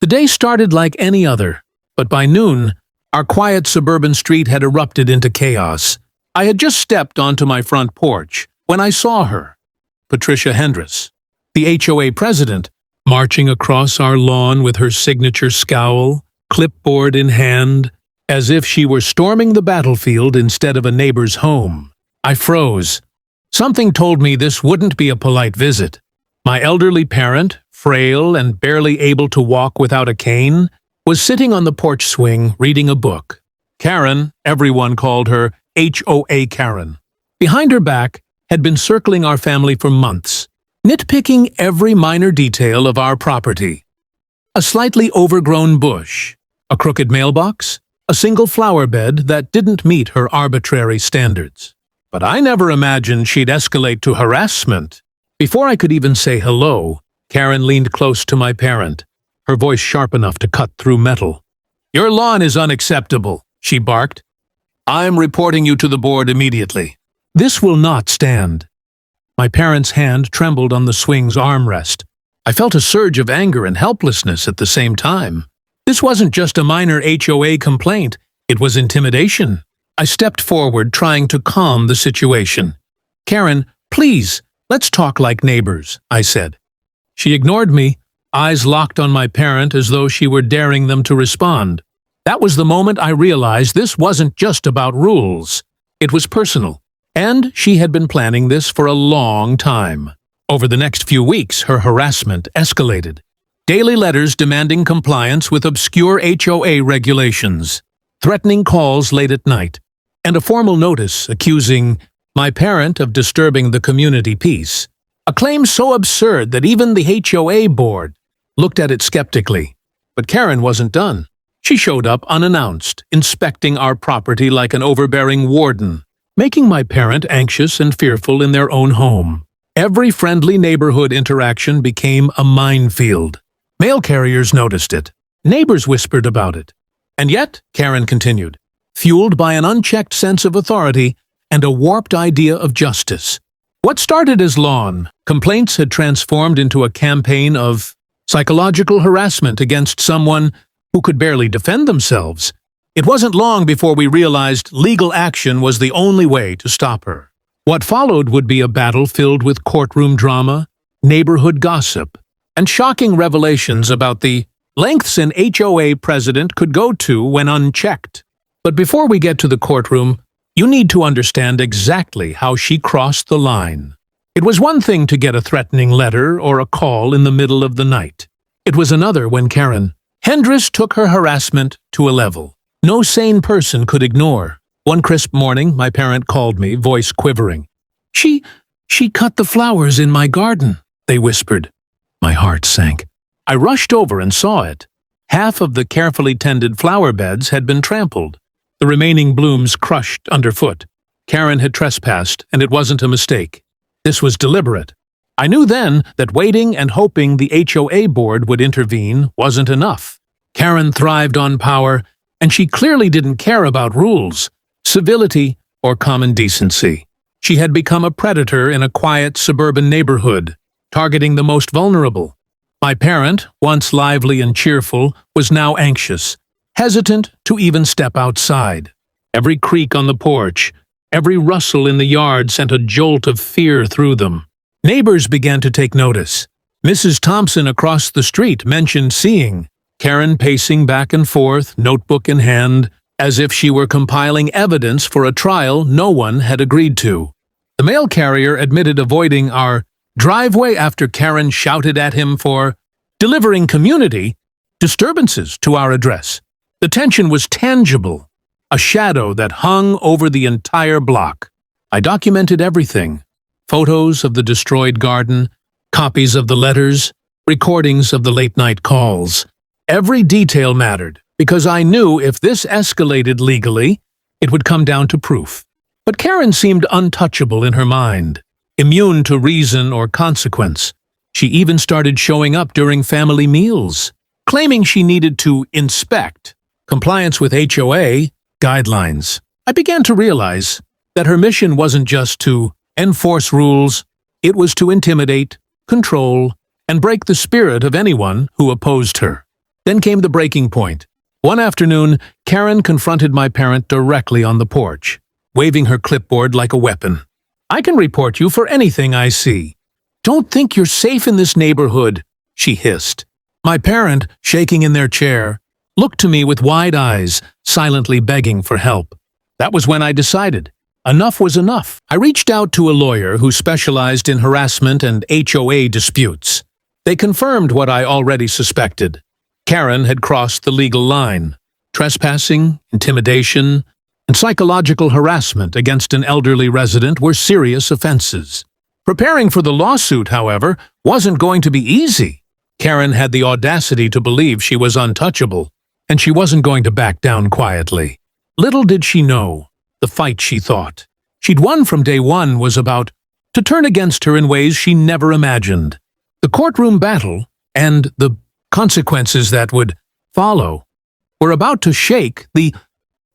day started like any other, but by noon, our quiet suburban street had erupted into chaos. I had just stepped onto my front porch when I saw her, Patricia Hendress, the HOA president, marching across our lawn with her signature scowl, clipboard in hand, as if she were storming the battlefield instead of a neighbor's home. I froze. Something told me this wouldn't be a polite visit. My elderly parent, frail and barely able to walk without a cane, was sitting on the porch swing reading a book. Karen, everyone called her HOA Karen, behind her back, had been circling our family for months, nitpicking every minor detail of our property. A slightly overgrown bush, a crooked mailbox, a single flower bed that didn't meet her arbitrary standards. But I never imagined she'd escalate to harassment. Before I could even say hello, Karen leaned close to my parent, her voice sharp enough to cut through metal. "Your lawn is unacceptable," she barked. "I'm reporting you to the board immediately. This will not stand." My parent's hand trembled on the swing's armrest. I felt a surge of anger and helplessness at the same time. This wasn't just a minor HOA complaint, it was intimidation. I stepped forward, trying to calm the situation. "Karen, please, let's talk like neighbors," I said. She ignored me, eyes locked on my parent as though she were daring them to respond. That was the moment I realized this wasn't just about rules. It was personal, and she had been planning this for a long time. Over the next few weeks, her harassment escalated. Daily letters demanding compliance with obscure HOA regulations, threatening calls late at night, and a formal notice accusing my parent of disturbing the community peace. A claim so absurd that even the HOA board looked at it skeptically. But Karen wasn't done. She showed up unannounced, inspecting our property like an overbearing warden, making my parent anxious and fearful in their own home. Every friendly neighborhood interaction became a minefield. Mail carriers noticed it. Neighbors whispered about it. And yet, Karen continued, fueled by an unchecked sense of authority and a warped idea of justice. What started as lawn complaints had transformed into a campaign of psychological harassment against someone who could barely defend themselves. It wasn't long before we realized legal action was the only way to stop her. What followed would be a battle filled with courtroom drama, neighborhood gossip, and shocking revelations about the lengths an HOA president could go to when unchecked. But before we get to the courtroom, you need to understand exactly how she crossed the line. It was one thing to get a threatening letter or a call in the middle of the night. It was another when Karen Hendress took her harassment to a level no sane person could ignore. One crisp morning, my parent called me, voice quivering. She cut the flowers in my garden," they whispered. My heart sank. I rushed over and saw it. Half of the carefully tended flower beds had been trampled, the remaining blooms crushed underfoot. Karen had trespassed, and it wasn't a mistake. This was deliberate. I knew then that waiting and hoping the HOA board would intervene wasn't enough. Karen thrived on power, and she clearly didn't care about rules, civility, or common decency. She had become a predator in a quiet suburban neighborhood, targeting the most vulnerable. My parent, once lively and cheerful, was now anxious, hesitant to even step outside. Every creak on the porch, every rustle in the yard sent a jolt of fear through them. Neighbors began to take notice. Mrs. Thompson across the street mentioned seeing Karen pacing back and forth, notebook in hand, as if she were compiling evidence for a trial no one had agreed to. The mail carrier admitted avoiding our driveway after Karen shouted at him for delivering community disturbances to our address. The tension was tangible, a shadow that hung over the entire block. I documented everything. Photos of the destroyed garden, copies of the letters, recordings of the late-night calls. Every detail mattered, because I knew if this escalated legally, it would come down to proof. But Karen seemed untouchable in her mind, immune to reason or consequence. She even started showing up during family meals, claiming she needed to inspect compliance with HOA guidelines. I began to realize that her mission wasn't just to enforce rules, it was to intimidate, control, and break the spirit of anyone who opposed her. Then came the breaking point. One afternoon, Karen confronted my parent directly on the porch, waving her clipboard like a weapon. "I can report you for anything I see. Don't think you're safe in this neighborhood," she hissed. My parent, shaking in their chair, looked to me with wide eyes, silently begging for help. That was when I decided. Enough was enough. I reached out to a lawyer who specialized in harassment and HOA disputes. They confirmed what I already suspected. Karen had crossed the legal line. Trespassing, intimidation, and psychological harassment against an elderly resident were serious offenses. Preparing for the lawsuit, however, wasn't going to be easy. Karen had the audacity to believe she was untouchable, and she wasn't going to back down quietly. Little did she know, the fight she thought she'd won from day one was about to turn against her in ways she never imagined. The courtroom battle, and the consequences that would follow, were about to shake the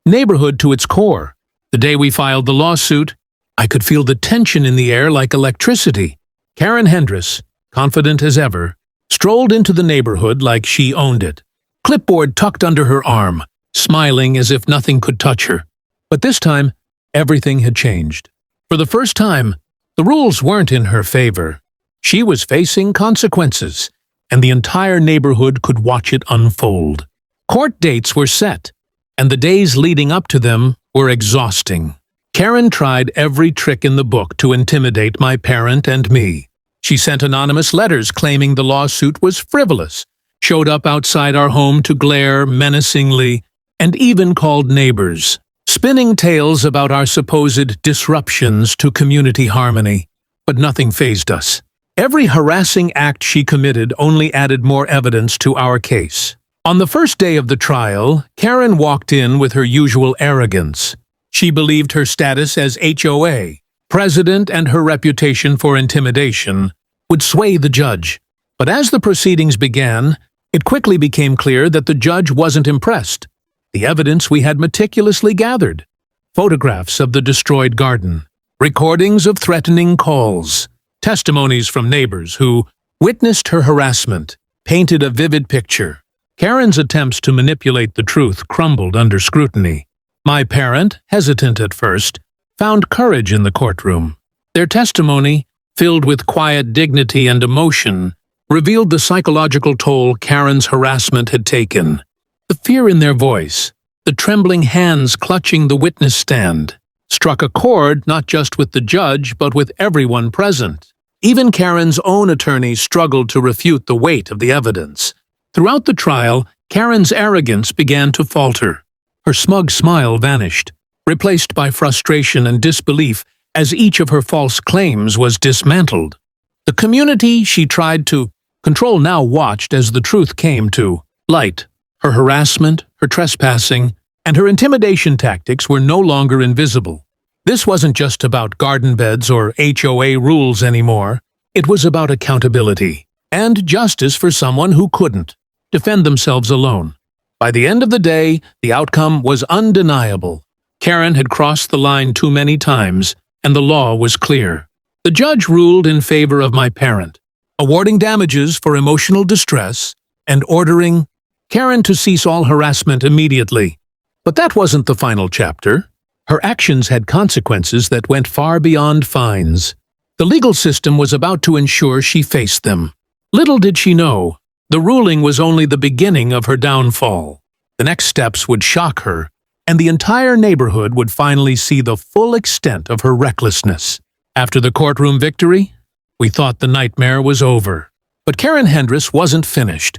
neighborhood to its core. The day we filed the lawsuit, I could feel the tension in the air like electricity. Karen Hendress, confident as ever, strolled into the neighborhood like she owned it, clipboard tucked under her arm, smiling as if nothing could touch her. But this time, everything had changed. For the first time, the rules weren't in her favor. She was facing consequences, and the entire neighborhood could watch it unfold. Court dates were set, and the days leading up to them were exhausting. Karen tried every trick in the book to intimidate my parent and me. She sent anonymous letters claiming the lawsuit was frivolous, showed up outside our home to glare menacingly, and even called neighbors, spinning tales about our supposed disruptions to community harmony. But nothing fazed us. Every harassing act she committed only added more evidence to our case. On the first day of the trial, Karen walked in with her usual arrogance. She believed her status as HOA, president, and her reputation for intimidation would sway the judge. But as the proceedings began, it quickly became clear that the judge wasn't impressed. The evidence we had meticulously gathered, photographs of the destroyed garden, recordings of threatening calls, testimonies from neighbors who witnessed her harassment, painted a vivid picture. Karen's attempts to manipulate the truth crumbled under scrutiny. My parent, hesitant at first, found courage in the courtroom. Their testimony, filled with quiet dignity and emotion, revealed the psychological toll Karen's harassment had taken. The fear in their voice, the trembling hands clutching the witness stand, struck a chord not just with the judge but with everyone present. Even Karen's own attorney struggled to refute the weight of the evidence. Throughout the trial, Karen's arrogance began to falter. Her smug smile vanished, replaced by frustration and disbelief as each of her false claims was dismantled. The community she tried to control now watched as the truth came to light. Her harassment, her trespassing, and her intimidation tactics were no longer invisible. This wasn't just about garden beds or HOA rules anymore. It was about accountability and justice for someone who couldn't defend themselves alone. By the end of the day, the outcome was undeniable. Karen had crossed the line too many times, and the law was clear. The judge ruled in favor of my parent, awarding damages for emotional distress and ordering Karen to cease all harassment immediately. But that wasn't the final chapter. Her actions had consequences that went far beyond fines. The legal system was about to ensure she faced them. Little did she know, the ruling was only the beginning of her downfall. The next steps would shock her, and the entire neighborhood would finally see the full extent of her recklessness. After the courtroom victory, we thought the nightmare was over. But Karen Hendress wasn't finished.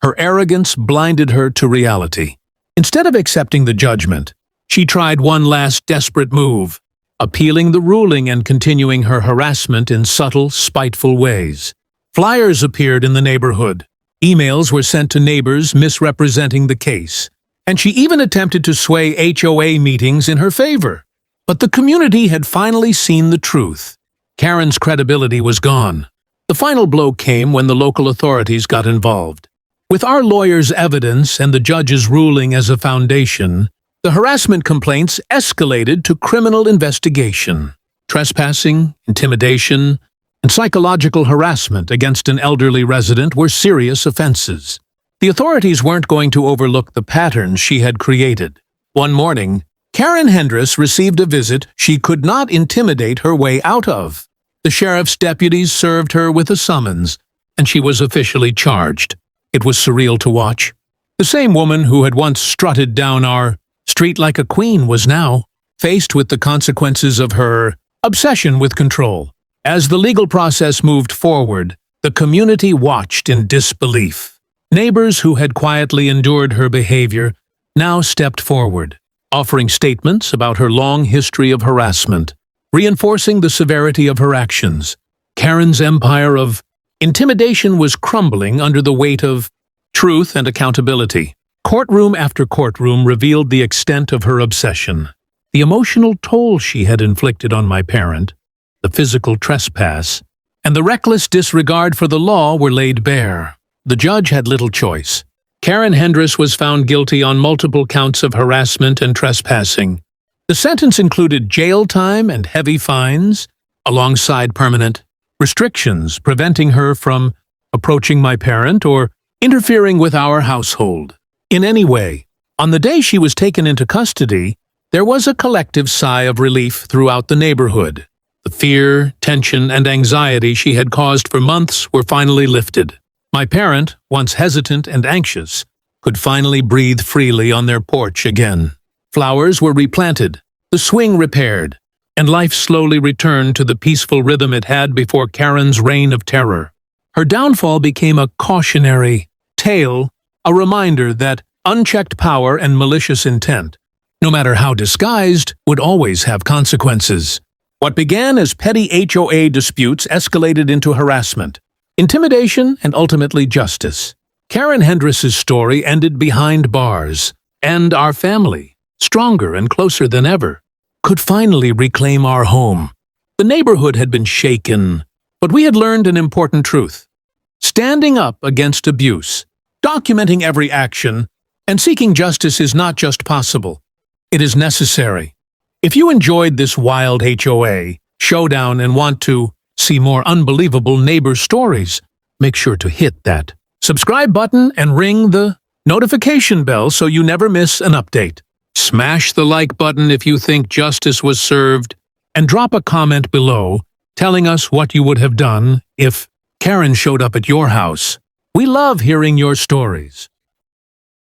Her arrogance blinded her to reality. Instead of accepting the judgment, she tried one last desperate move, appealing the ruling and continuing her harassment in subtle, spiteful ways. Flyers appeared in the neighborhood. Emails were sent to neighbors misrepresenting the case, and she even attempted to sway HOA meetings in her favor. But the community had finally seen the truth. Karen's credibility was gone. The final blow came when the local authorities got involved. With our lawyer's evidence and the judge's ruling as a foundation, the harassment complaints escalated to criminal investigation. Trespassing, intimidation, and psychological harassment against an elderly resident were serious offenses. The authorities weren't going to overlook the patterns she had created. One morning, Karen Hendress received a visit she could not intimidate her way out of. The sheriff's deputies served her with a summons, and she was officially charged. It was surreal to watch. The same woman who had once strutted down our street like a queen was now faced with the consequences of her obsession with control. As the legal process moved forward, the community watched in disbelief. Neighbors who had quietly endured her behavior now stepped forward, offering statements about her long history of harassment, reinforcing the severity of her actions. Karen's empire of intimidation was crumbling under the weight of truth and accountability. Courtroom after courtroom revealed the extent of her obsession. The emotional toll she had inflicted on my parent, the physical trespass, and the reckless disregard for the law were laid bare. The judge had little choice. Karen Hendress was found guilty on multiple counts of harassment and trespassing. The sentence included jail time and heavy fines, alongside permanent restrictions preventing her from approaching my parent or interfering with our household in any way. On the day she was taken into custody, there was a collective sigh of relief throughout the neighborhood. The fear, tension, and anxiety she had caused for months were finally lifted. My parent, once hesitant and anxious, could finally breathe freely on their porch again. Flowers were replanted, the swing repaired, and life slowly returned to the peaceful rhythm it had before Karen's reign of terror. Her downfall became a cautionary tale, a reminder that unchecked power and malicious intent, no matter how disguised, would always have consequences. What began as petty HOA disputes escalated into harassment, intimidation, and ultimately justice. Karen Hendress's story ended behind bars, and our family, stronger and closer than ever, could finally reclaim our home. The neighborhood had been shaken, but we had learned an important truth. Standing up against abuse, documenting every action, and seeking justice is not just possible. It is necessary. If you enjoyed this wild HOA showdown and want to see more unbelievable neighbor stories, make sure to hit that subscribe button and ring the notification bell so you never miss an update. Smash the like button if you think justice was served, and drop a comment below telling us what you would have done if Karen showed up at your house. We love hearing your stories.